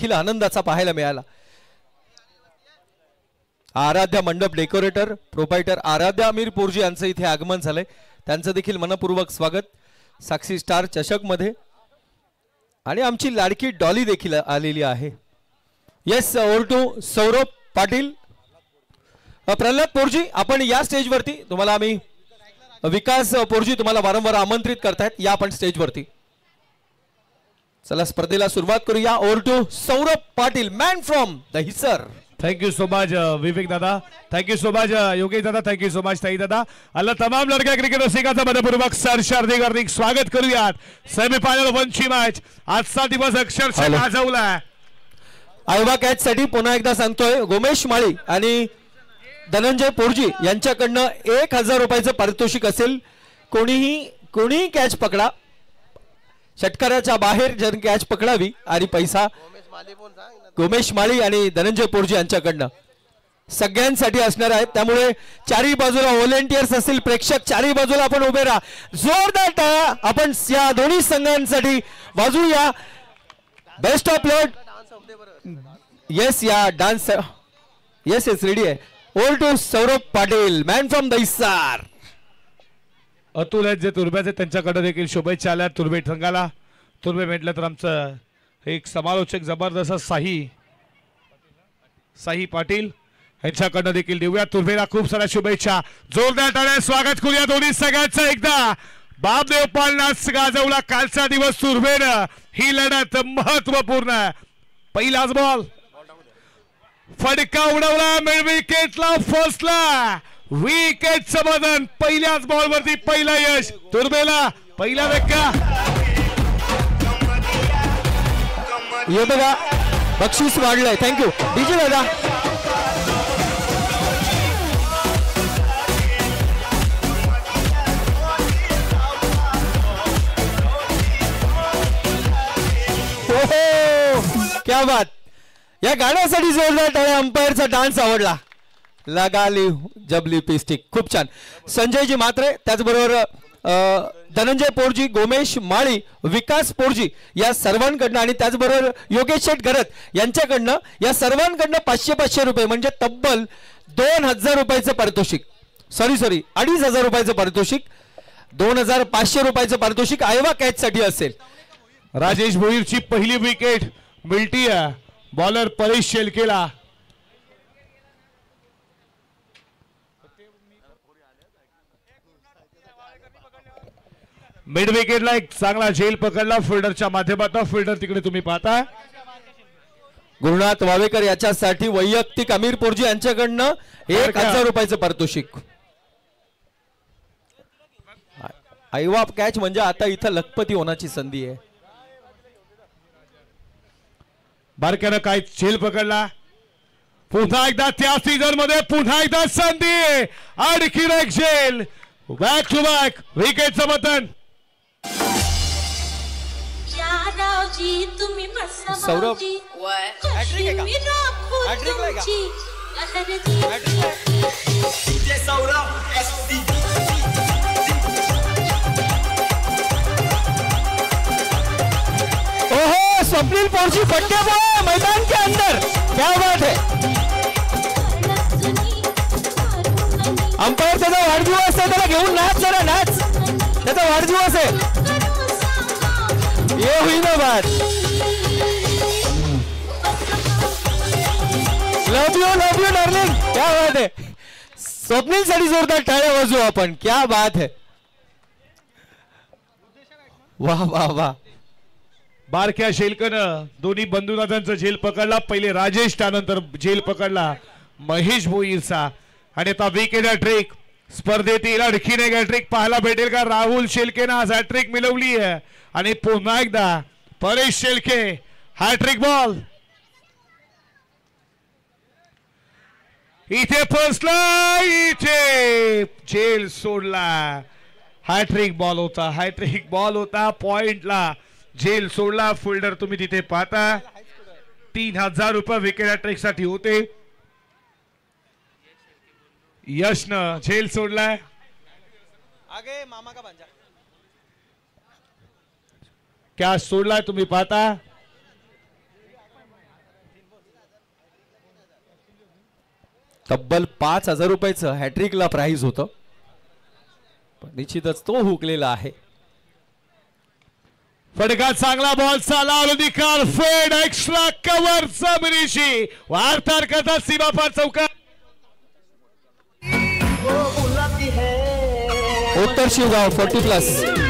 देखील आनंदाचा पाहायला मिळाला. आराध्या मंडप डेकोरेटर प्रोपायटर आराध्या अमीर पोरजी यांचं इथे आगमन झालंय. त्यांचं देखील मनपूर्वक स्वागत साक्षी स्टार चषक मध्ये. आणि आमची लाडकी डॉली देखील आलेली आहे. Yes over to Saurabh Patil. Pralhad Porji आपण या स्टेज वरती. तुम्हाला आम्ही विकास पोरजी तुम्हाला वारंवार आमंत्रित करतायत. या आपण स्टेज वरती. चला स्पर्धेला सुरुवात करूया. Over to Saurabh Patil man from the Hisar. Thank you so much Vivek दादा. Thank you so much Yogesh दादा. थैंक यू सो मच ताई दादा. अल्लाह तमाम लड़का क्रिकेट रसिकांचं मनपूर्वक हार्दिक स्वागत करूयात. सेमीफायनल 1 ची मॅच. आजचा दिवस अक्षरशः गाजवला. आयवा कॅच साठी पुन्हा एकदा सांगतोय गोमेश माळी आणि धनंजय पोरजी यांच्याकडनं 1000 रुपयाचं पारितोषिक असेल. कोणीही कॅच पकडा. षटकाराच्या बाहेर जर कॅच पकडावी आणि पैसा गोमेश माळी आणि धनंजय पोरजी यांच्याकडनं सगळ्यांसाठी असणार आहेत. त्यामुळे चारही बाजूला व्हॉलेंटियर्स असतील प्रेक्षक चारही बाजूला आपण उभे राहा. जोरदार टाळ्या आपण या दोन्ही संघांसाठी वाजवूया. Best of luck. येस या डान्स येस रेडी आहे. Over to Saurabh Patil man from the Hisar. Atul आहेत जे तुर्ब्याचे त्यांच्याकडे देखील शुभेच्छा आल्या तुर्बे संघाला. तुर्बे म्हटलं तर आमचं एक समालोचक जबरदस्त साही पाटील यांच्याकडनं देखील देऊया. तुर्बेला खूप साऱ्या शुभेच्छा. जोरदार टाळ्या स्वागत करूया दोन्ही सगळ्यांचं एकदा. बापदेव पालनास गाजवला कालचा दिवस तुर्बेनं. ही लढत महत्वपूर्ण. पहिलाच बॉल फडका उडवला मिड विकेटला फसला. विकेटचं बदन पहिल्याच बॉल वरती पहिला यश तुर्बेला. पहिला धक्का. ये बघा बक्षीस वाढलंय. थँक्यू डीजे दादा. हो क्या बात. या गाण्यासाठी जोरदार टाळ्या. अंपायरचा डान्स आवडला. लगाली जबली पिस्टिक खूप छान. संजयजी मात्रे त्याचबरोबर धनंजय पोरजी गोमेश माळी विकास पोरजी या सर्वांकडनं आणि त्याचबरोबर योगेश शेठ गरत यांच्याकडनं या सर्वांकडनं 500 रुपये म्हणजे तब्बल 2000 रुपयाचं पारितोषिक. सॉरी 2500 रुपयाचं पारितोषिक. 2500 रुपयाचं पारितोषिक आयवा कॅच साठी असेल. राजेश भोईरची पहिली विकेट मिळती. बॉलर परेश शेलकेला. मिड विकेटला एक चांगला झेल पकडला फिल्डरच्या माध्यमातून. फिल्डर तिकडे तुम्ही पाहता गुरुनाथ वावेकर याच्यासाठी वैयक्तिक अमीर पोरजी यांच्याकडनं 1000 रुपयाचं पारितोषिक. आयवा कॅच म्हणजे आता इथं लखपती होण्याची संधी आहे. बारक्यानं काय झेल पकडला. पुन्हा एकदा त्या सीझन मध्ये पुन्हा एकदा संधी. आणखी एक झेल. बॅक टू बॅक विकेटचं बटन. सौरभ ओहो स्वप्निल पोरजी फटके मैदान के अंदर. क्या बात है. अंपायर त्याचा वाढदिवस आहे. त्याला घेऊन नाच जरा नाच. त्याचा वाढदिवस आहे. ये हुई ना बात. लव यू डार्लिंग. क्या बात है. स्वप्नील साठी जोरदार टाळ्या वाजवू आपण. क्या बात है. वाह वाह वाह. बारक्या शेलकनं दोन्ही बंधुनाथांचा झेल पकडला. पहिले राजेश त्यानंतर झेल पकडला महेश भोईरचा. आणि आता विकेट हॅट्रिक स्पर्धेतील आणखीन एक हॅट्रिक पाहायला भेटेल का. राहुल शेलकेनं आज हॅट्रिक मिळवली आहे. आणि पुन्हा एकदा परेश शेलके हॅट्रिक बॉल. इथे फसला. इथे झेल सोडला. हॅट्रिक बॉल होता. पॉइंटला झेल सोडला. फिल्डर तुम्ही तिथे पाहता. 3000 रुपये विकेट हॅट्रिक साठी होते. यशनं झेल सोडलाय. आगे मामा का भांजा. कॅच सोडलाय तुम्ही पाहता. तब्बल 5,000 रुपयाचं हॅट्रिकला प्राइज होतं. निश्चितच तो हुकलेला आहे. फटका चांगला बॉलचा लावला निकाल फेड एक्स्ट्रा कव्हर जमिनीशी वार्तार करतात सीमापार चौकार. उत्तर शिवगाव 40+.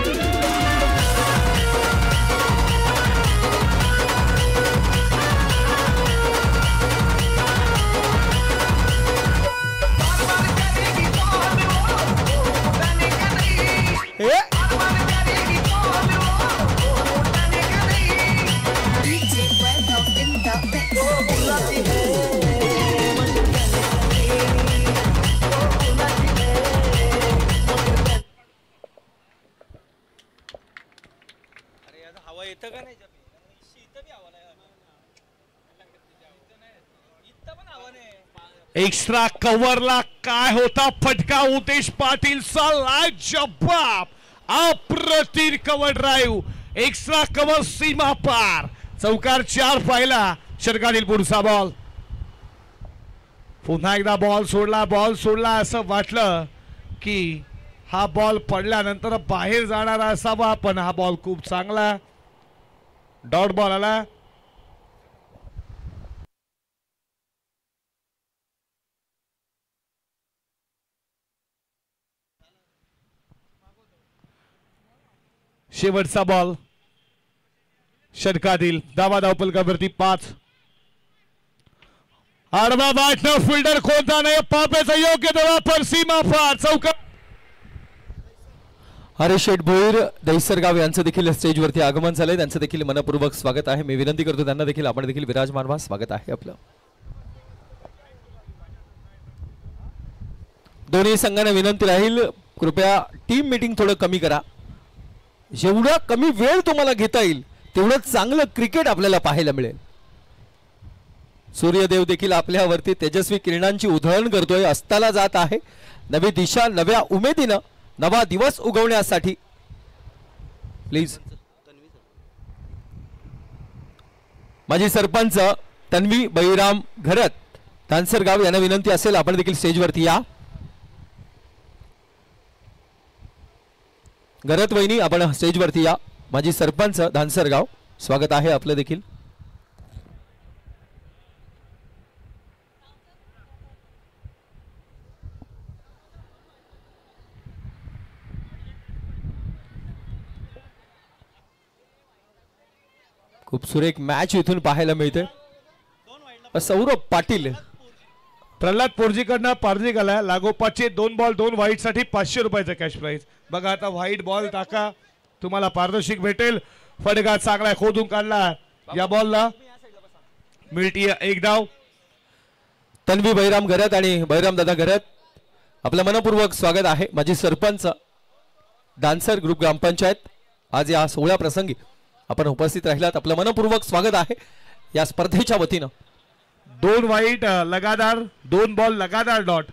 एक्स्ट्रा कव्हरला काय होता फटका. उतेश पाटीलचा लाजवाब अप्रतिम कव्हर ड्राईव्ह एक्स्ट्रा कव्हर सीमा पार चौकार 4 पाहिला. षटकातील पुढचा बॉल. पुन्हा एकदा बॉल सोडला असं वाटलं की हा बॉल पडल्यानंतर बाहेर जाणारा असावा पण हा बॉल खूप चांगला डॉट बॉल आला. शेवटचा बॉल षटकातील धावा धावपलकावरती 5. आडवा वाटणं फिल्डर कोणता नाही पापेचा योग्य धावा पर सीमा पार चौकार. हरीश शेठ भोईर दहिसरगाव यांचं देखील स्टेजवरती आगमन झालंय. त्यांचं देखील मनपूर्वक स्वागत आहे. मी विनंती करतो त्यांना देखील आपण देखील विराजमान व्हा. स्वागत आहे आपलं. दोन्ही संघांना विनंती राहील कृपया टीम मीटिंग थोडं कमी करा. जेवढा कमी वेळ तुम्हाला घेता येईल तेवढं चांगलं क्रिकेट आपल्याला पाहायला मिळेल. सूर्यदेव देखील आपल्यावरती तेजस्वी किरणांची उधळण करतोय. अस्ताला जात आहे. नवी दिशा नव्या उमेदीनं नवा दिवस उगवण्यासाठी प्लीज माजी सरपंच तन्वी बळीराम घरत धानसरगाव यांना विनंती असेल आपण देखील स्टेजवरती या. घरत वहिनी आपण स्टेजवरती या. माजी सरपंच धानसरगाव स्वागत आहे आपलं देखील. खूप सुरेख मॅच इथून पाहायला मिळते. सौरभ पाटील प्रल्हाद पोर्जीकडनं पार्जिक आला. लागोपाठचे 2 बॉल 2 वाईट साठी 500 रुपयाचा कॅश प्राइज. बघा आता व्हाईट बॉल टाका तुम्हाला पारदर्शक भेटेल. फटका चांगला खोदून काढला. या बॉलला मिळती 1 धाव. तन्वी बळीराम घरत आणि बळीराम दादा घरत आपलं मनपूर्वक स्वागत आहे. माजी सरपंच दानसर ग्रुप ग्रामपंचायत आज या सोहळ्या प्रसंगी आपण उपस्थित राहिलात. आपलं मनपूर्वक स्वागत आहे या स्पर्धेच्या वतीनं. 2 वाईट लगातार 2 बॉल लगातार डॉट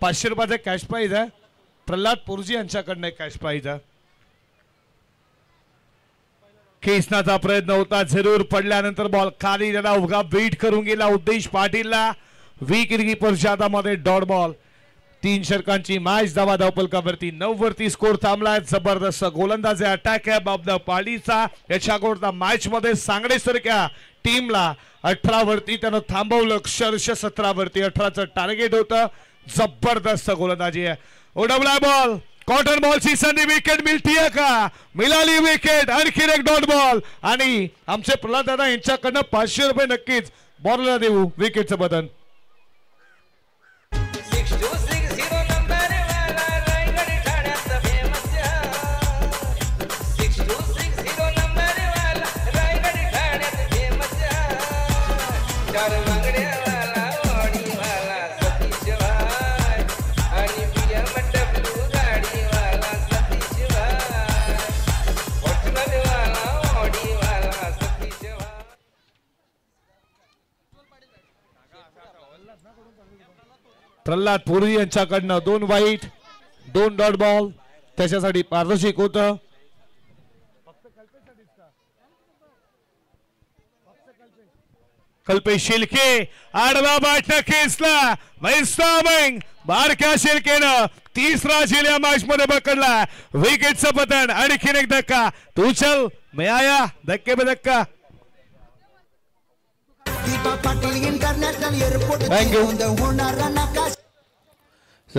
500 रुपयाचा कॅश प्राइज आहे. प्रल्हाद पोर्जी यांच्याकडनं कॅश प्राइज आहे. खेचण्याचा प्रयत्न होता जरूर पडल्यानंतर बॉल खाली त्याला उगा वेट करून गेला उद्देश पाटीलला. विकेट कीपरच्या हातामध्ये डॉट बॉल. 3 षटकांची मॅच धावा धावपलकावरती 9 वरती स्कोर थांबलाय. जबरदस्त गोलंदाजी अटॅक आहे बाबदा पाडीचा. याच्याकडून मॅच मध्ये सांगडेसारख्या टीमला 18 वरती त्यानं थांबवलं. अक्षरशः 17 वरती 18चं टार्गेट होतं. जबरदस्त गोलंदाजी आहे. उडवला बॉल कॉटन बॉलची संधी. विकेट मिळतीये का? मिळाली विकेट. आणखी एक डॉट बॉल आणि आमचे प्रल्हाद दादा यांच्याकडनं 500 रुपये नक्कीच बॉलला देऊ. विकेटचं बदन प्रल्हाद पोर्जी यांच्याकडनं 2 वाईट 2 डॉट बॉल. त्याच्यासाठी पारदर्शक होतं. कल्पेश शेळके आडवा बाटला खेचला मैस्तामिंग बारक्या शेळकेनं तिसरा झेल या मॅच मध्ये पकडला. विकेटचं पतन. आणखीन एक धक्का. तू चल मैं आया. धक्के पे धक्का.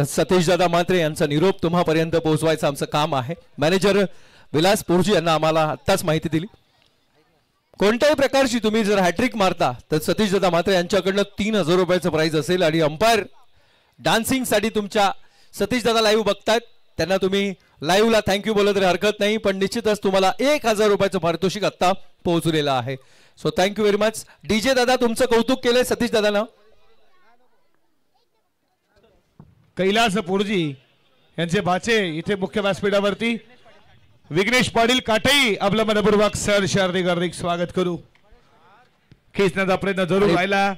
सतीश दादा मात्रे यांचा निरोप तुम्हापर्यंत पोहोचवायचं आमचं काम आहे. मॅनेजर विलास पोरजी यांना आम्हाला आत्ताच माहिती दिली. कोणत्याही प्रकारची तुम्ही जर हॅट्रिक मारता तर सतीश दादा मात्रे यांच्याकडनं 3000 रुपयाचं प्राइज असेल. आणि अंपायर डान्सिंग साठी तुमच्या सतीश दादा लाईव्ह बघतायत त्यांना तुम्ही लाईव्हला थँक्यू बोलत तरी हरकत नाही, पण निश्चितच तुम्हाला 1000 रुपयाचं पारितोषिक आता पोहोचलेलं आहे. So thank you very much. DJ दादा तुमचं कौतुक केलंय सतीश दादानं. कैलास पोरजी यांचे बाचे इथे मुख्य व्यासपीठावरती. विघ्नेश पाटील काटई आपलं मनपूर्वक सर हार्दिक स्वागत करू. खेचण्याचा प्रयत्न जरूर राहिला.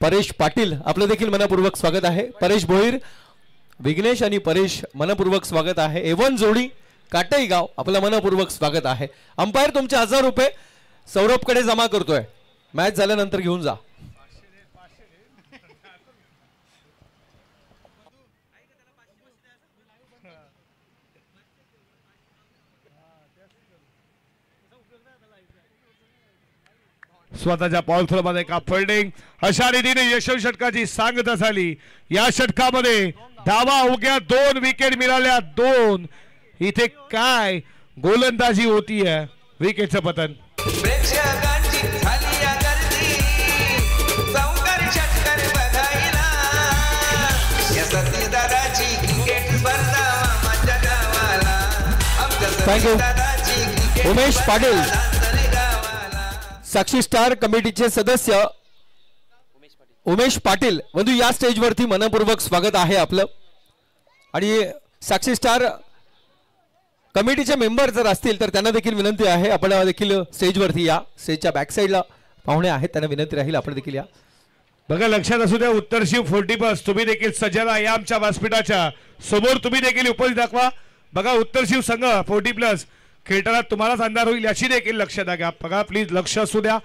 परेश पाटील आपलं देखील मनपूर्वक स्वागत आहे. परेश भोईर, विघ्नेश आणि परेश मनपूर्वक स्वागत आहे. एवन जोडी काटई गाव आपलं मनपूर्वक स्वागत आहे. अंपायर तुमचे 1000 रुपये सौरभकडे जमा करतोय. मॅच झाल्यानंतर घेऊन जा. स्वतःच्या पॉवर मध्ये का फिल्डिंग अशा रीतीने यशस्वी षटकाची सांगता झाली. या षटकामध्ये धावा उग्या 2 विकेट मिळाल्या. 2 इथे काय गोलंदाजी होतीये. विकेटचं पतन. थँक्यू. उमेश पाटील साक्षी स्टार कमिटीचे सदस्य उमेश पाटील बंधू या स्टेजवरती मनपूर्वक स्वागत आहे आपलं. आणि साक्षी स्टार कमिटीचे मेंबर जर असतील तर त्यांना देखील विनंती आहे आपण देखील स्टेजवरती या. स्टेजच्या बॅक साईडला पाहुणे आहेत त्यांना विनंती राहील आपण देखील या. बघा लक्षात असू द्या उत्तर शिव 40+ तुम्ही देखील सज्जला या आमच्या व्यासपीठाच्या समोर तुम्ही देखील उपस्थित दाखवा. बघा उत्तर शिव संघ 40+ खेळताना तुम्हालाच अंधार होईल याची देखील लक्षात घ्या. बघा प्लीज लक्ष असू द्या.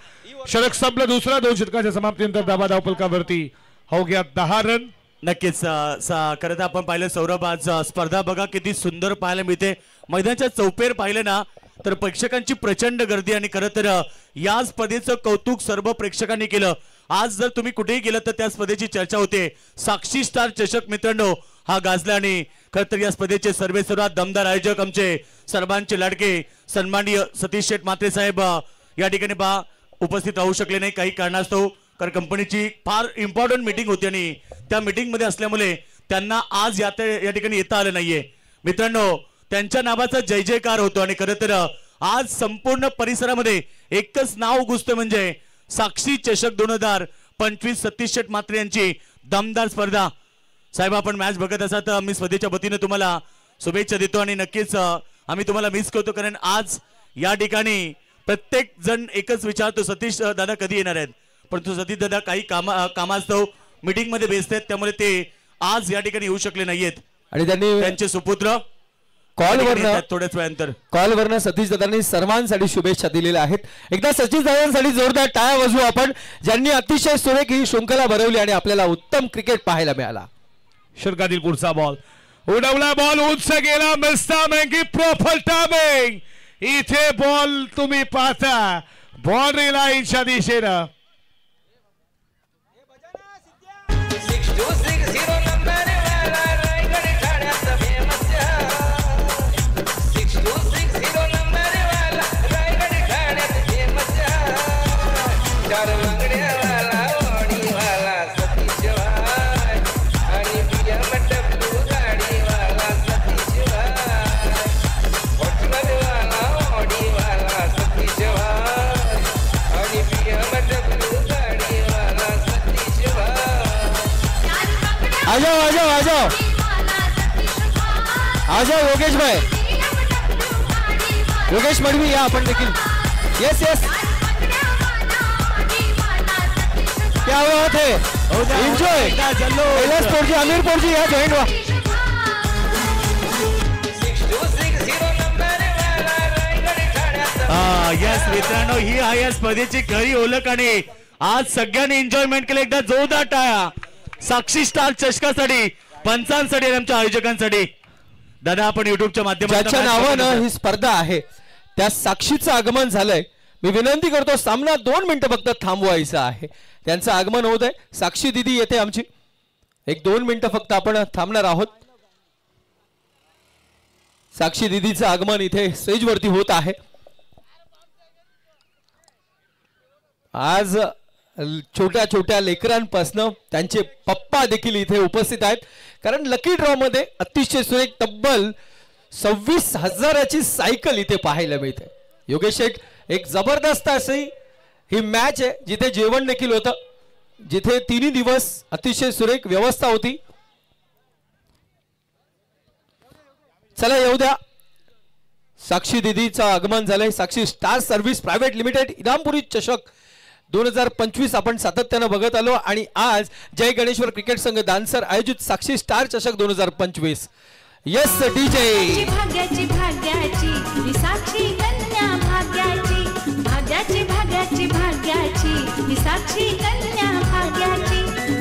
षटक संपलं. दुसरा 2 षटकाच्या समाप्तीनंतर धावा धावफलकावरती अवघ्या 10 रन. नक्कीच खरं तर आपण पाहिलं सौरभ आज स्पर्धा बघा किती सुंदर पाहायला मिळते. मैदानाच्या चौपेर पाहिलं ना तर प्रेक्षकांची प्रचंड गर्दी. आणि खरं तर या स्पर्धेचं कौतुक सर्व प्रेक्षकांनी केलं. आज जर तुम्ही कुठेही गेलं तर त्या स्पर्धेची चर्चा होते. साक्षी स्टार चषक मित्रांनो हा गाजला. आणि खरं तर या स्पर्धेचे सर्वात दमदार आयोजक आमचे सर्वांचे लाडके सन्माननीय सतीश शेठ मात्रे साहेब या ठिकाणी उपस्थित राहू शकले नाही काही कारणास्तव. कारण कंपनीची फार इम्पॉर्टंट मीटिंग होती आणि त्या मीटिंग मध्ये असल्यामुळे त्यांना आज या ठिकाणी येता आलं नाहीये. मित्रांनो त्यांच्या नावाचा जय जयकार होतो. आणि खरं तर आज संपूर्ण परिसरामध्ये एकच नाव गुजतं म्हणजे साक्षी चषक 2025 सतीश शेठ मात्रे यांची दमदार स्पर्धा. साहेब आपण मॅच बघत असा तर आम्ही स्पर्धेच्या वतीने तुम्हाला शुभेच्छा देतो. आणि नक्कीच आम्ही तुम्हाला मिस करतो कारण आज या ठिकाणी प्रत्येक जण एकच विचारतो सतीश दादा कधी येणार आहेत. परंतु सतीश दादा काही कामास्तव मीटिंग मध्ये व्यस्त आहेत त्यामुळे ते आज या ठिकाणी येऊ शकले नाहीयेत. आणि त्यांनी त्यांचे सुपुत्र कॉलवरनं सतीश दादांनी सर्वांसाठी शुभेच्छा दिलेल्या आहेत. एकदा सतीश दादांसाठी जोरदार टाळ्या वाजवू आपण ज्यांनी अतिशय सुरेख ही शृंखला भरवली आणि आपल्याला उत्तम क्रिकेट पाहायला मिळाला. षटकातील पुढचा बॉल उडवला. बॉल उंच गेला. मस्तामिंग प्रॉपर टायमिंग. इथे बॉल तुम्ही पाहता बाउंड्री लाईनच्या दिशेनं. आजा योगेश भाई योगेश मडवी या आपण देखील. येस क्या बात है. एंजॉय. कैलास पोरजी अमीर पोरजी या जॉईन व्हा. यस मित्रांनो ही आहे या स्पर्धेची खरी ओळख. आणि आज सगळ्यांनी एन्जॉयमेंट केलं. एकदा जोरदार टाळ्या साक्षी स्टार चषकासाठी, पंचांसाठी आणि आमच्या आयोजकांसाठी. दादा आपण युट्यूबच्या माध्यमातून ज्याच्या नावानं ही स्पर्धा आहे त्या साक्षीचं आगमन झालंय. मी विनंती करतो सामना 2 मिनिटं फक्त थांबवायचा आहे. त्यांचं आगमन होत आहे. साक्षी दिदी येते आमची. 1-2 मिनिटं फक्त आपण थांबणार आहोत. साक्षी दिदीचं आगमन इथे स्टेजवरती होत आहे. आज छोट्या छोट्या लेकरांपासनं त्यांचे पप्पा देखील इथे उपस्थित आहेत. कारण लकी ड्रॉ मध्ये अतिशय सुरेख तब्बल 26,000ची सायकल इथे पाहायला मिळते. योगेश शेठ, एक जबरदस्त अशी ही मॅच आहे जिथे जेवण देखील होतं, जिथे 3 दिवस अतिशय सुरेख व्यवस्था होती. चला येऊ द्या. साक्षी दिदीचं आगमन झालंय. साक्षी स्टार सर्व्हिस प्रायव्हेट लिमिटेड इनामपुरी चषक 2025 आपण सातत्यानं बघत आलो आणि आज जय गणेश्वर क्रिकेट संघ दानसर आयोजित साक्षी स्टार चषक 2025. Yes DJ. भाग्याची भाग्याची ही साक्षी कन्या भाग्याची, भाग्याची भाग्याची भाग्याची ही साक्षी कन्या भाग्याची.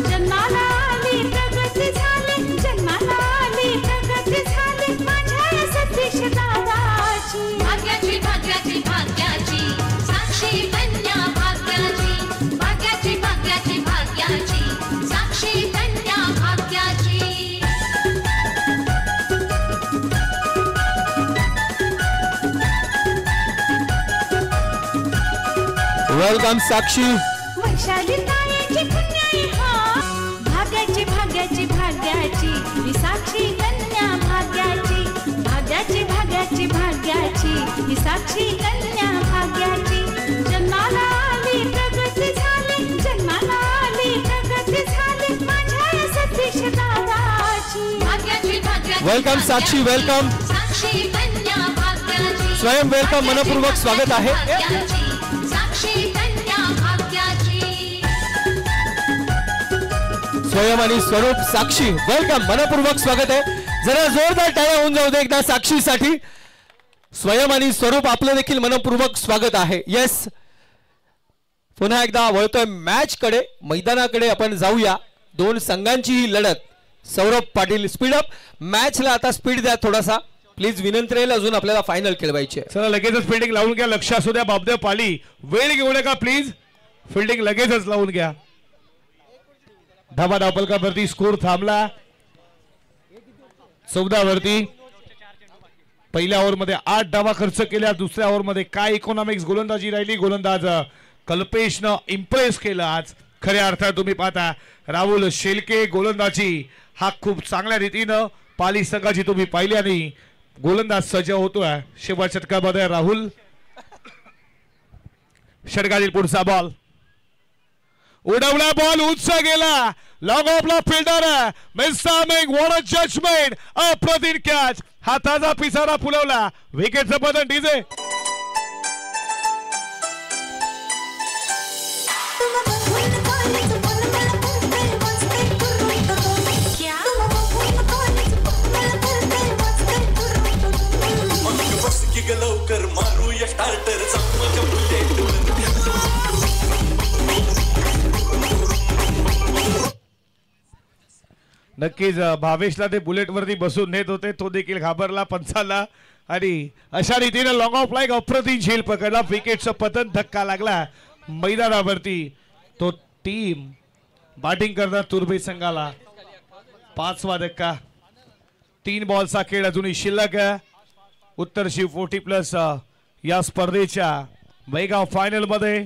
जन्माला आली प्रगती झाली, जन्माला आली प्रगती झाली माझ्या सतीश दादाची. भाग्याची भाग्याची भाग्याची साक्षी कन्या भाग्याची, भाग्याची भाग्याची भाग्याची साक्षी कन्या भाग्याची. वेलकम साक्षी. वैशाली ताईची कन्या आहे हा, भाग्याची भाग्याची भाग्याची ही साक्षी कन्या भाग्याची, भाग्याची भाग्याची भाग्याची ही साक्षी कन्या भाग्याची. जन्माला आली प्रगती झाली, जन्माला आली प्रगती झाली माझ्या सतीश दादाची. भाग्याची भाग्याची वेलकम साक्षी, वेलकम. साक्षी कन्या भाग्याची, स्वयं वेलकम, मनपूर्वक स्वागत आहे. साक्षी कन्या भाग्याची. स्वयं आणि स्वरूप साक्षी वेलकम, मनपूर्वक स्वागत आहे. जरा जोरदार टाळ्या होऊन जाऊ दे एकदा साक्षीसाठी. स्वयं आणि स्वरूप आपलं देखील मनपूर्वक स्वागत आहे. येस, पुन्हा एकदा वळतोय मॅच कडे, मैदानाकडे आपण जाऊया. 2 संघांची ही लढत. सौरभ पाटील स्पीड अप मॅचला आता स्पीड द्या थोडासा प्लीज, विनंती राहील. अजून आपल्याला फायनल खेळवायची आहे. चला लगेचच फिल्डिंग लावून घ्या. लक्ष असू द्या बाबदेव पाली, वेळ घेऊ नका प्लीज. फिल्डिंग लगेचच लावून घ्या. धाबा धावपलकावरती स्कोर थांबला 14 वरती. पहिल्या ओव्हरमध्ये 8 धावा खर्च केल्या. दुसऱ्या ओव्हरमध्ये काय इकॉनॉमिक्स गोलंदाजी राहिली. गोलंदाज कल्पेशनं इम्प्रेस केलं आज. खऱ्या अर्थात तुम्ही पाहता राहुल शेलके गोलंदाजी हा खूप चांगल्या रीतीनं पाली संघाची तुम्ही पाहिली आणि गोलंदाज सज्ज होतोय. शेवटच्या षटकामध्ये राहुल. षटकातील पुढचा बॉल उडवला, बॉल उंच गेला. लॉंग ऑफला fielder mistiming, what a judgement, अप्रतिम कॅच. हाताचा पिसारा फुलवला. विकेटचं पतन डीजे. लवकर मारूया स्टार्टर नक्कीच भावेशला ते बुलेट वरती बसून नेत होते, तो देखील घाबरला पंचाला आणि अशा रीतीने लॉंग ऑफ लाईक अप्रतिम झेल पकडला. विकेटचं पतन, धक्का लागला मैदानावरती. तो टीम बॅटिंग करणार तुर्भे संघाला 5वा धक्का. 3 बॉलचा खेळ अजूनही शिल्लक आहे. उत्तर शिव 40+ या स्पर्धेच्या बेळगाव फायनल मध्ये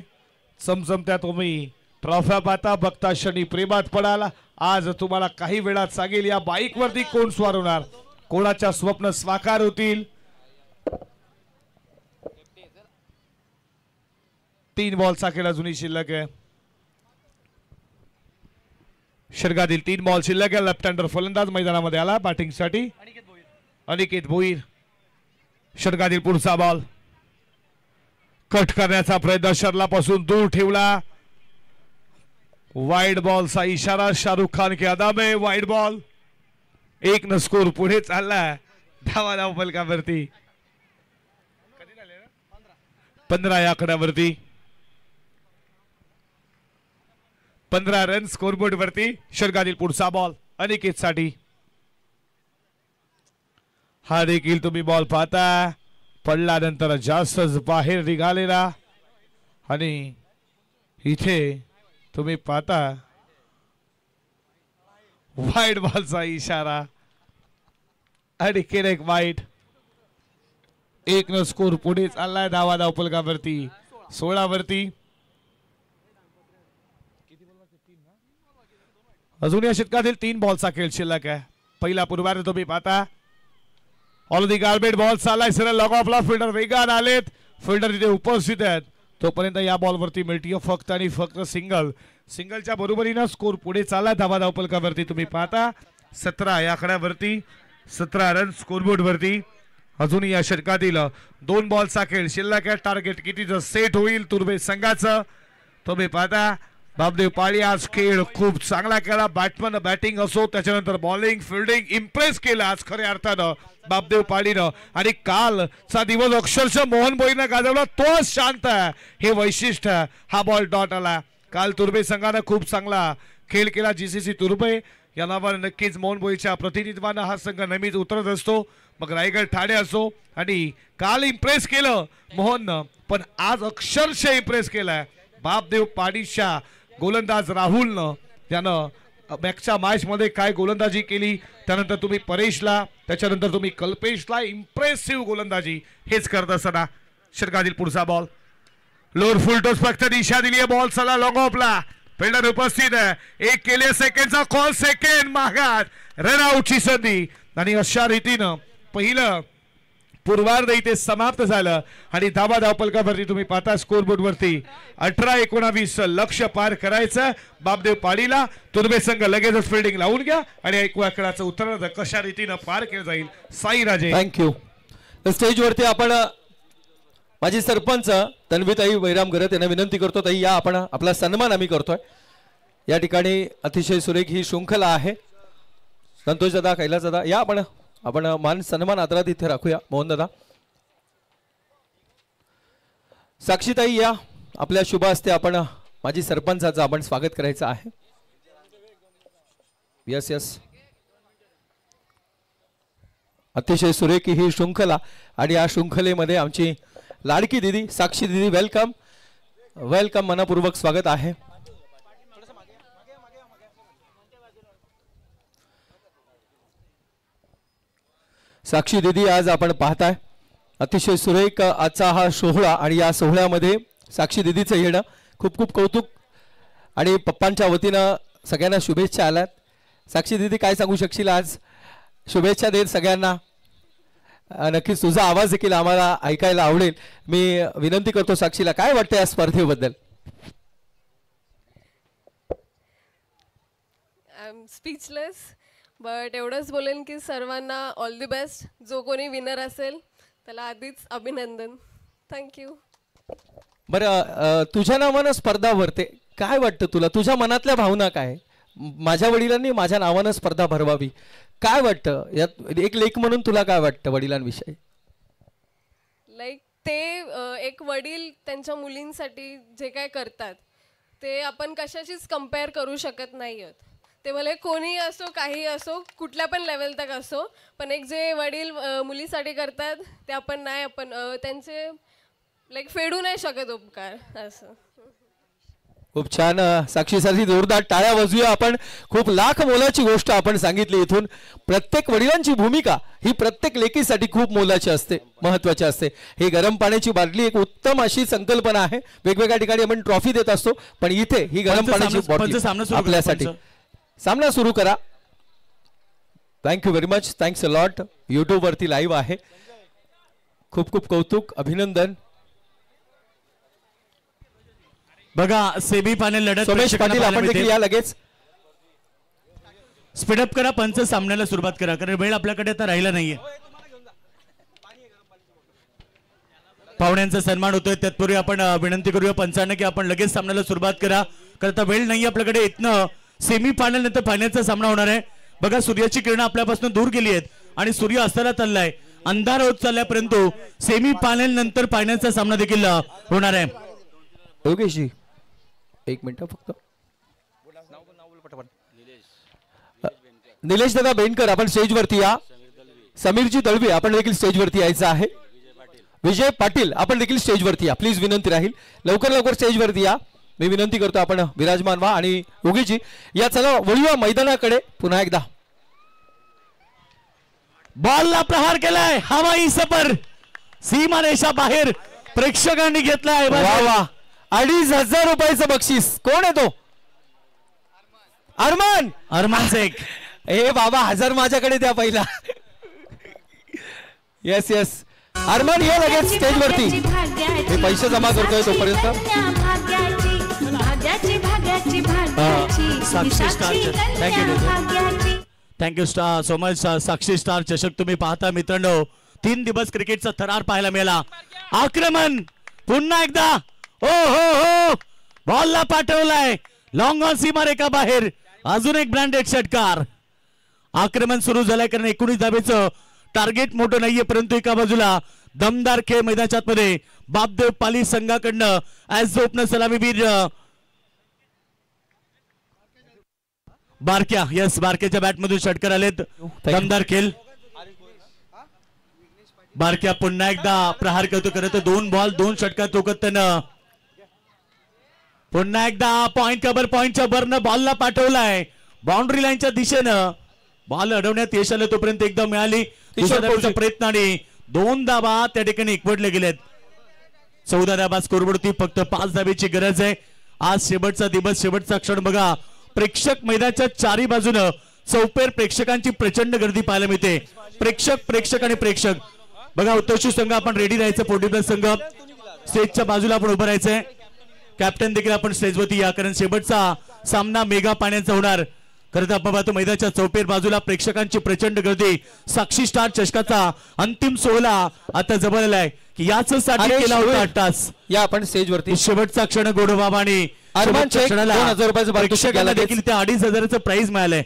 चमचमत्या तुम्ही ट्रॉफ्या पाहता. बघता क्षणी प्रेमात पडाल. आज तुम्हाला काही वेळात सांगेल या बाईक वरती कोण स्वार होणार, कोणाच्या स्वप्न साकार होतील. 3 बॉलचा खेळ अजूनही शिल्लक आहे. षटकातील 3 बॉल शिल्लक आहे. लेफ्ट हँडर फलंदाज मैदानामध्ये आला बॅटिंगसाठी अनिकेत भोईर. षटकातील पुढचा बॉल कट करण्याचा प्रयत्न शरलापासून दूर ठेवला. वाईड बॉलचा इशारा शाहरुख खान के अदा में. Wide ball. 1 स्कोर पुढे चालला. धावा धाव फलकावरती 15 या आकड्यावरती. 15 रन स्कोरबोर्ड वरती. षटकातील पुढचा बॉल अनिकेत साठी. हा देखील तुम्ही बॉल पाहता पडल्यानंतर जास्तच बाहेर निघालेला आणि इथे तुम्ही पाहता वाईड बॉलचा इशारा आणि एक वाईट. 1 न स्कोर पुढे चाललाय. धावा धावपलकावरती 16 वरती. अजून या षटकातील 3 बॉलचा खेळ शिल्लक आहे. पहिला पूर्वार्ध तुम्ही पाहता ऑल दी गार्बेट बॉल चाललाय सरळ लॉग ऑफला. फिल्डर वेगान आलेत. फिल्डर तिथे उपस्थित आहेत. तोपर्यंत या बॉलवरती मिळतीये फक्त आणि फक्त सिंगल. सिंगलच्या बरोबरीनं स्कोर पुढे चाललाय. धावा धावपलकावरती तुम्ही पाहता 17 या आकड्यावरती 17 रन स्कोरबोर्ड वरती. अजून या षटकातील 2 बॉलचा खेळ शिल्लक आहे. टार्गेट कितीचं सेट होईल तुर्भे संघाचं तुम्ही पाहता. बापदेव पाडी आज खेळ खूप चांगला केला. बॅट्समन बॅटिंग असो त्याच्यानंतर बॉलिंग फिल्डिंग इम्प्रेस केलं आज खऱ्या अर्थानं बापदेव पाडीनं. आणि कालचा दिवस अक्षरशः मोहन भोईनं गाजवला तोच शांत आहे हे वैशिष्ट्य. हा बॉल डॉट आला. काल तुर्भे संघानं खूप चांगला खेळ केला. जीसीसी तुर्भे या नावानं नक्कीच मोहन भोईच्या प्रतिनिधित्वानं हा संघ नेहमीच उतरत असतो. मग रायगड ठाणे असो. आणि काल इम्प्रेस केलं मोहननं पण आज अक्षरशः इम्प्रेस केलाय बापदेव पाडीच्या गोलंदाज राहुलनं. त्यानं मॅचच्या मॅचमध्ये काय गोलंदाजी केली. त्यानंतर तुम्ही परेशला त्याच्यानंतर तुम्ही कल्पेशला इम्प्रेसिव्ह गोलंदाजी हेच करत असताना षटकातील पुढचा बॉल लोअर फुल टॉस फक्त दिशा दिली आहे. बॉल चला लॉंग ऑफला. फिल्डर उपस्थित आहे. 1 केले सेकंडचा कॉल. सेकंड मागात रन आउटची संधी. आणि अशा रीतीनं पहिलं पूर्वार्ध इथे समाप्त झालं. आणि धावा धावपलकावरती तुम्ही पाहता स्कोरबोर्ड वरती 18-19 लक्ष पार करायचं बापदेव पाडीला. तुर्भे संघ लगेचच फिल्डिंग लावून घ्या आणि ऐकू आकडाचं उत्तरार्ध कशा रीतीनं पार केलं जाईल. साई राजे थँक्यू. स्टेजवरती आपण माझी सरपंच तन्वीताई वैराम गरत यांना विनंती करतो ताई या आपण आपला सन्मान आम्ही करतोय. या ठिकाणी अतिशय सुरेख ही शृंखला आहे. संतोष दादा कैलास दादा या आपण मान सन्मान आदरात इथे राखूया. मोहन दादा साक्षीताई या आपल्या शुभ हस्ते आपण माझी सरपंचाचं आपण स्वागत करायचं आहे. यस यस अतिशय सुरेख ही शृंखला आणि या शृंखलेमध्ये आमची लाडकी दीदी साक्षी दीदी वेलकम वेलकम मनापूर्वक स्वागत आहे. साक्षी दीदी आज आपण पाहताय अतिशय सुरेख आजचा हा सोहळा आणि या सोहळ्यामध्ये साक्षी दीदीचं येणं खूप खूप कौतुक आणि पप्पांच्या वतीनं सगळ्यांना शुभेच्छा आल्यात. साक्षी दीदी काय सांगू शकशील आज शुभेच्छा देत सगळ्यांना. नक्कीच तुझा आवाज देखील आम्हाला ऐकायला आवडेल. मी विनंती करतो साक्षीला काय वाटतं या स्पर्धेबद्दल. आय एम स्पीचलेस बट एवढंच बोलेन की सर्वांना ऑल दी बेस्ट. जो कोणी विनर असेल त्याला आधीच अभिनंदन. थँक्यू. बरं तुझ्या नावानं स्पर्धा भरते काय वाटतं तुला. तुझ्या मनातल्या भावना काय. माझ्या वडिलांनी माझ्या नावानं स्पर्धा भरवावी काय वाटतं. यात एक लेख म्हणून तुला काय वाटतं वडिलांविषयी. लाईक ते एक वडील त्यांच्या मुलींसाठी जे काय करतात ते आपण कशाशीच कम्पेअर करू शकत नाही आहोत. ते भले कोणी असो काही असो कुठल्या पण लेवल तक असो पण एक जे वडील मुलीसाठी करतात ते आपण नाही आपण त्यांचे लाईक फेडू नाही शकत उपकार असं. खूप छान साक्षीसाठी जोरदार टाळ्या वाजवूया आपण. खूप लाख मोलाची गोष्ट आपण सांगितली इथून. प्रत्येक वडिलांची भूमिका ही प्रत्येक लेकीसाठी खूप मोलाची असते महत्वाची असते. ही गरम पाण्याची बाटली एक उत्तम अशी संकल्पना आहे. वेगवेगळ्या ठिकाणी आपण ट्रॉफी देत असतो पण इथे ही गरम पाण्याची बॉटल आपल्यासाठी. सामना सुरू करा. Thank you very much. Thanks a lot. YouTube वरती लाईव्ह आहे. खूप खूप कौतुक अभिनंदन. बघा सेमी फायनल लढत सोमेश पाटील आपण देखील या लगेच. स्पीडअप करा. पंच सामन्याला सुरुवात करा कारण वेळ आपल्याकडे आता राहिला नाहीये. पाहुण्यांचा सन्मान होतोय तत्पूर्वी आपण विनंती करूया पंचांना की आपण लगेच सामन्याला सुरुवात करा कारण आता वेळ नाहीये आपल्याकडे. इथनं सेमी फायनल नंतर फायनलचा सामना होणार आहे. बघा सूर्याची किरणं आपल्यापासून दूर गेली आहेत आणि सूर्य अस्ताला चाललाय. अंधार होत चाललाय परंतु सेमी फायनल नंतर फायनलचा सामना देखील होणार आहे. योगेशजी एक मिनिट फक्त. निलेश दादा बेनकर आपण स्टेजवरती या. समीरजी दळवी आपण देखील स्टेजवरती यायचं आहे. विजय पाटील आपण देखील स्टेजवरती या. प्लीज विनंती राहील लवकर लवकर स्टेजवरती या. मी विनंती करतो आपण विराजमान व्हा. आणि योगीजी या चला वळूया मैदानाकडे पुन्हा एकदा. बॉलला प्रहार केलाय हवाई सफर सीमारेषा बाहेर प्रेक्षकांनी घेतलाय. वा वा 2500 रुपयाचं बक्षीस. कोण आहे तो? अरमान. अरमान शेख. ए बाबा 1000 माझ्याकडे द्या पहिला. येस येस अरमान ये लगेच स्टेजवरती. मी पैसे जमा करतोय तोपर्यंत. थँक्यू स्टार सो मच साक्षी स्टार चषक तुम्ही पाहता मित्रांनो. 3 दिवस क्रिकेटचा थरार पाहायला मिळाला. आक्रमण पुन्हा एकदा. ओ हो हो बॉलला पाठवलाय लॉंग ऑन सीमारेखा बाहेर. अजून एक ब्रँडेड षटकार. आक्रमण सुरू झालंय कारण 19 धावेचं टार्गेट मोठं नाहीये परंतु एका बाजूला दमदार खेळ मैदानाच्या आतमध्ये बापदेव पाली संघाकडनं ऍज ओपनर सलामीवीर बारक्या. यस बारक्याच्या बॅट मधून षटकार आलेत. दमदार खेळ. बारक्या पुन्हा एकदा प्रहार करतो करत 2 बॉल 2 षटकार चौकत त्यानं. पुन्हा एकदा पॉइंट कव्हर पॉइंटच्या वरनं बॉलला पाठवलाय बाउंड्री लाईनच्या दिशेनं. बॉल अडवण्यात यश आलं तोपर्यंत एकदा मिळाली. दुसऱ्या प्रयत्न आणि 2 धावा त्या ठिकाणी एकवटले गेलेत. 14 धावा स्कोरवरती फक्त 5 धावेची गरज आहे. आज शेवटचा दिवस शेवटचा क्षण बघा. प्रेक्षक मैदानाच्या चारी बाजूनं चौपेर प्रेक्षकांची प्रचंड गर्दी पाहायला मिळते. प्रेक्षक आणि प्रेक्षक बघा. उत्तरशू संघ आपण रेडी राहायचं. पोर्टिब्लस संघ स्टेजच्या बाजूला आपण उभं राहायचंय. कॅप्टन देखील आपण स्टेजवरती या कारण शेवटचा सामना मेगा पाण्याचा होणार. खरं तर आपण पाहतो मैदानाच्या चौपेर बाजूला प्रेक्षकांची प्रचंड गर्दी. साक्षी स्टार चषकाचा अंतिम सोहळा आता जवळ आलाय की याच साठी केला होता 8 तास. या आपण स्टेजवरती शेवटचा क्षण गोडबाबा आणि अरमान शेख 2000 रुपयाचं प्रेक्षकांना देखील त्या 2500चं प्राइज मिळालंय.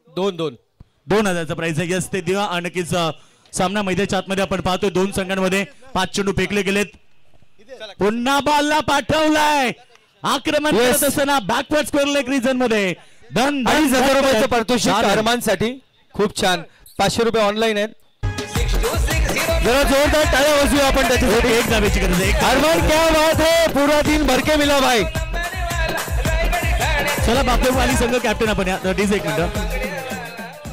2000चं प्राइज आहे. यस ते दिवा नक्कीच सामना मैदानाच्या आतमध्ये आपण पाहतोय 2 संघांमध्ये 5 चेंडू फेकले गेलेत. पुन्हा बॉलला पाठवलाय. आक्रमण करत असताना बॅकवर्ड स्क्वेअर लेग रिजन मध्ये 2500 रुपयाचं पारितोषिक अरमान साठी. खूप छान. 500 रुपये ऑनलाईन आहेत. जरा जोरदार टाळ्या वाजवूया आपण त्याच्यासाठी. 1 धावेची गरज आहे. अरमान क्या बात है. पूरा दिन भर के मिला भाई. चला बापदेव पाली संघ कॅप्टन आपण या. 1 मिनिट.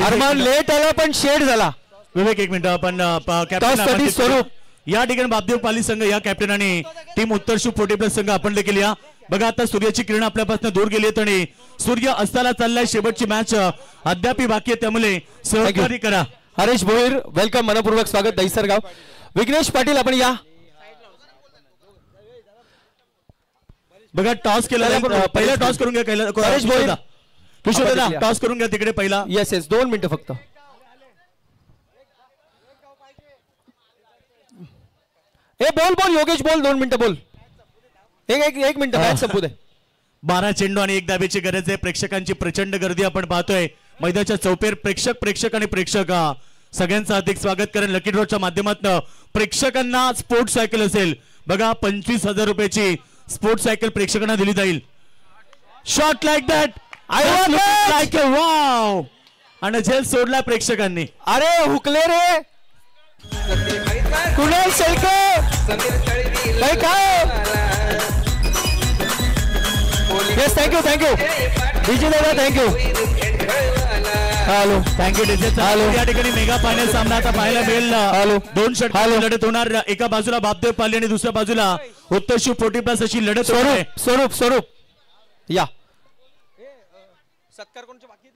अरमान लेट आला पण शेड झाला. विवेक 1 मिनिट. आपण कॅप्टन स्वरूप या ठिकाणी बापदेव पाली संघ या कॅप्टन आणि टीम उत्तरशू पोर्टिब्लस संघ आपण देखील या. बघा आता सूर्याची किरण आपल्यापासून दूर गेली आहेत आणि सूर्य अस्ताला चाललाय. शेवटची मॅच अद्याप बाकी आहे त्यामुळे सहकार्य करा. हरेश भोईर वेलकम मनपूर्वक स्वागत दहिसरगाव. विघ्नेश पाटील आपण या. बघा टॉस केला पहिला टॉस करून घ्या. हरेश भोईर किशोर दादा टॉस करून घ्या तिकडे पहिला. येस येस 2 मिनिटं फक्त. ए बोल योगेश बोल. 2 मिनिटं बोल. एक मिनिट मॅच संपू दे. 12 चेंडू आणि 1 धावेची गरज आहे. प्रेक्षकांची प्रचंड गर्दी आपण पाहतोय मैदानाच्या चौपेर. प्रेक्षक आणि प्रेक्षक सगळ्यांचं अधिक स्वागत करेन. लकी ड्रॉच्या माध्यमातून प्रेक्षकांना स्पोर्ट्स सायकल असेल बघा. 25,000 रुपयाची स्पोर्ट्स सायकल प्रेक्षकांना दिली जाईल. Shot like that. Like wow. आणि झेल सोडला प्रेक्षकांनी. अरे हुकले रे. कुणाल शेळके काय. येस थँक्यू डीजे दादा. Thank you. Hello thank you DJ. Hello या ठिकाणी मेगा फायनल सामना आता पाहायला मिळेल. हॅलो 2 षटकार लढत होणार. एका बाजूला बापदेव पाली आणि दुसऱ्या बाजूला उत्तरशू पोर्टिब्लस अशी लढत. स्वरूप या. सत्कार कोणचे बाकी